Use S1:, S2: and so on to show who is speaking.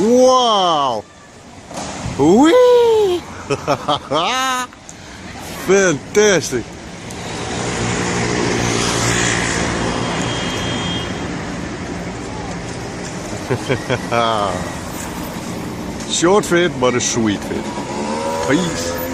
S1: Wow! Whee! Fantastic! Short fit, but a sweet fit. Peace.